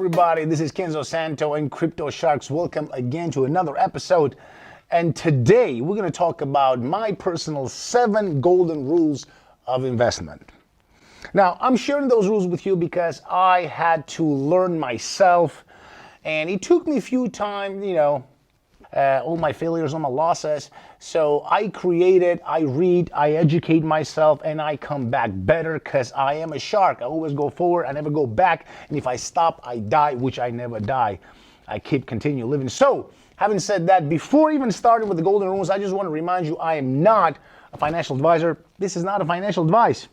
everybody, this is Kenzo Santo and Crypto Sharks. Welcome again to another episode. And today we're going to talk about my personal 7 golden rules of investment. Now, I'm sharing those rules with you because I had to learn myself, and it took me a few times, all my failures, all my losses. So I created, I read, I educate myself, and I come back better because I am a shark. I always go forward, I never go back. And if I stop, I die, which I never die. I continue living. So, having said that, before even starting with the golden rules, I just want to remind you I am not a financial advisor. This is not a financial advice.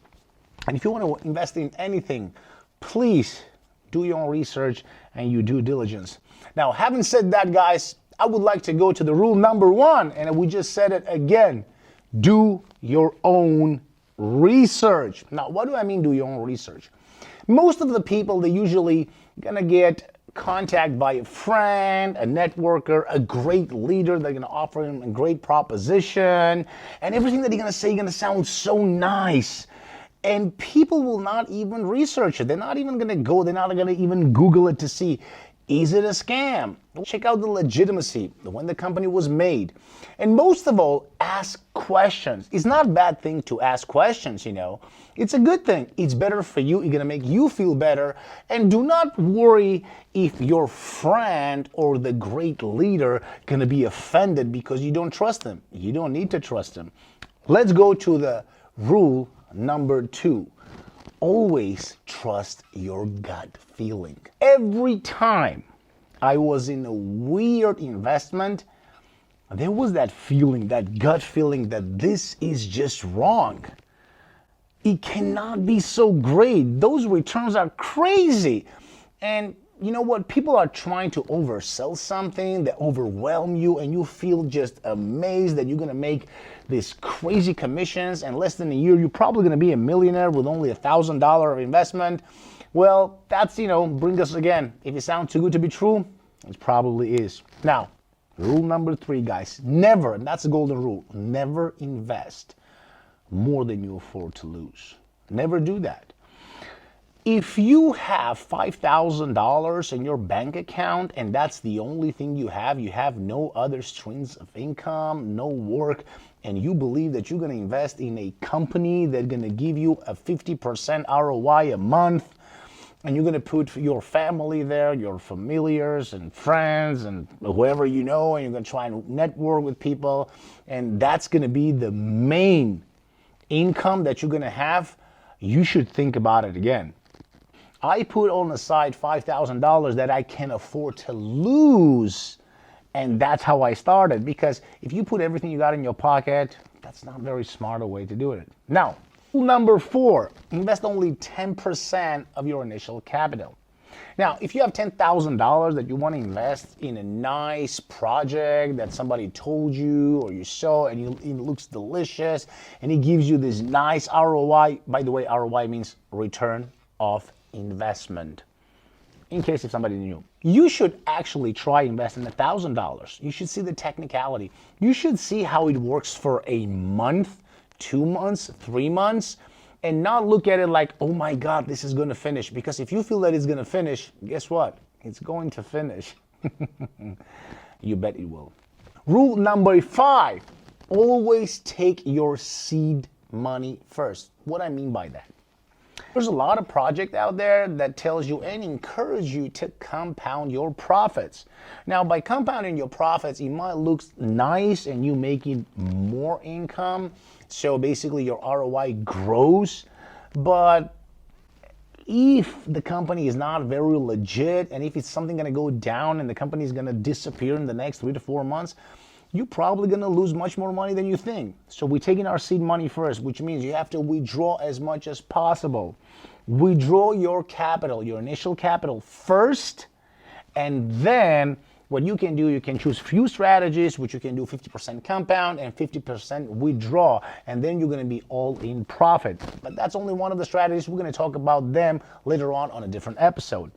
And if you want to invest in anything, please do your own research and your due diligence. Now, having said that, guys, I would like to go to the rule number 1, and we just said it again. Do your own research. Now, what do I mean do your own research? Most of the people, they're usually gonna get contacted by a friend, a networker, a great leader. They're gonna offer them a great proposition, and everything that they're gonna say is gonna sound so nice. And people will not even research it. They're not even gonna go, they're not gonna even Google it to see, is it a scam? Check out the legitimacy, when the company was made. And most of all, ask questions. It's not a bad thing to ask questions, It's a good thing. It's better for you. It's going to make you feel better. And do not worry if your friend or the great leader going to be offended because you don't trust them. You don't need to trust them. Let's go to the rule number 2. Always trust your gut feeling. Every time I was in a weird investment, there was that feeling, that gut feeling that this is just wrong. It cannot be so great. Those returns are crazy. And you know what? People are trying to oversell something that overwhelm you, and you feel just amazed that you're going to make these crazy commissions, and less than a year, you're probably going to be a millionaire with only $1,000 of investment. Well, that's, bring us again. If it sounds too good to be true, it probably is. Now, rule number 3, guys, never, and that's a golden rule, never invest more than you afford to lose. Never do that. If you have $5,000 in your bank account and that's the only thing you have no other streams of income, no work, and you believe that you're going to invest in a company that's going to give you a 50% ROI a month, and you're going to put your family there, your familiars and friends and whoever you know, and you're going to try and network with people, and that's going to be the main income that you're going to have, you should think about it again. I put on the side $5,000 that I can afford to lose, and that's how I started, because if you put everything you got in your pocket, that's not a very smart way to do it. Now, rule number 4, invest only 10% of your initial capital. Now, if you have $10,000 that you want to invest in a nice project that somebody told you or you saw and it looks delicious and it gives you this nice ROI, by the way, ROI means return of investment. In case if somebody knew, you should actually try investing $1,000. You should see the technicality. You should see how it works for a month, 2 months, 3 months, and not look at it like, oh my God, this is going to finish. Because if you feel that it's going to finish, guess what? It's going to finish. You bet it will. Rule number 5, always take your seed money first. What I mean by that? There's a lot of project out there that tells you and encourage you to compound your profits. Now, by compounding your profits, it might look nice and you making more income. So basically your ROI grows. But if the company is not very legit, and if it's something going to go down and the company is going to disappear in the next 3 to 4 months, you're probably going to lose much more money than you think. So we're taking our seed money first, which means you have to withdraw as much as possible. Withdraw your capital, your initial capital first, and then what you can do, you can choose few strategies, which you can do 50% compound and 50% withdraw, and then you're going to be all in profit. But that's only one of the strategies. We're going to talk about them later on a different episode.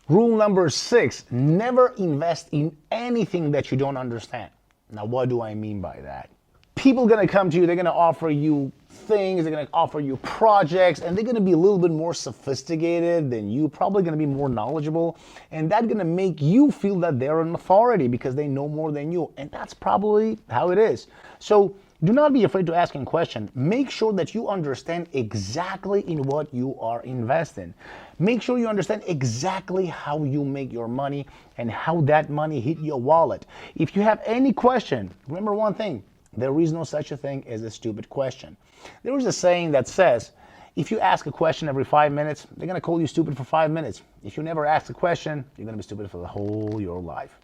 Rule number 6, never invest in anything that you don't understand. Now, what do I mean by that? People are going to come to you, they're going to offer you things, they're going to offer you projects, and they're going to be a little bit more sophisticated than you, probably going to be more knowledgeable, and that's going to make you feel that they're an authority because they know more than you, and that's probably how it is. So do not be afraid to ask a question. Make sure that you understand exactly in what you are investing. Make sure you understand exactly how you make your money and how that money hit your wallet. If you have any question, remember one thing: there is no such a thing as a stupid question. There is a saying that says, if you ask a question every 5 minutes, they're going to call you stupid for 5 minutes. If you never ask a question, you're going to be stupid for the whole your life.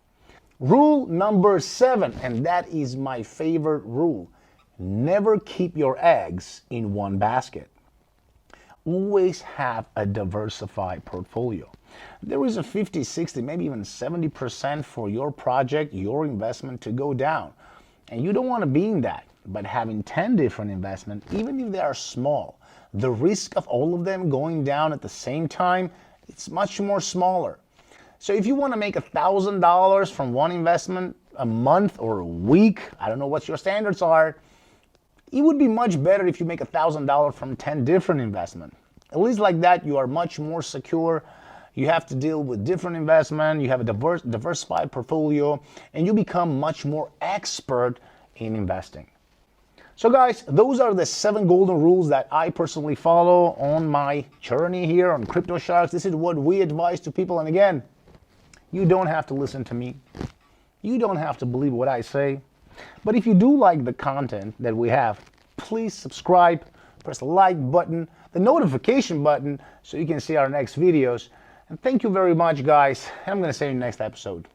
Rule number 7, and that is my favorite rule: never keep your eggs in one basket. Always have a diversified portfolio. There is a 50, 60, maybe even 70% for your project, your investment to go down. And you don't want to be in that. But having 10 different investments, even if they are small, the risk of all of them going down at the same time, it's much more smaller. So if you want to make $1,000 from one investment a month or a week, I don't know what your standards are, it would be much better if you make $1,000 from 10 different investments. At least like that, you are much more secure. You have to deal with different investment. You have a diversified portfolio, and you become much more expert in investing. So guys, those are the 7 golden rules that I personally follow on my journey here on Crypto Sharks. This is what we advise to people. And again, you don't have to listen to me. You don't have to believe what I say. But if you do like the content that we have, please subscribe, press the like button, the notification button, so you can see our next videos. And thank you very much, guys. I'm going to see you in the next episode.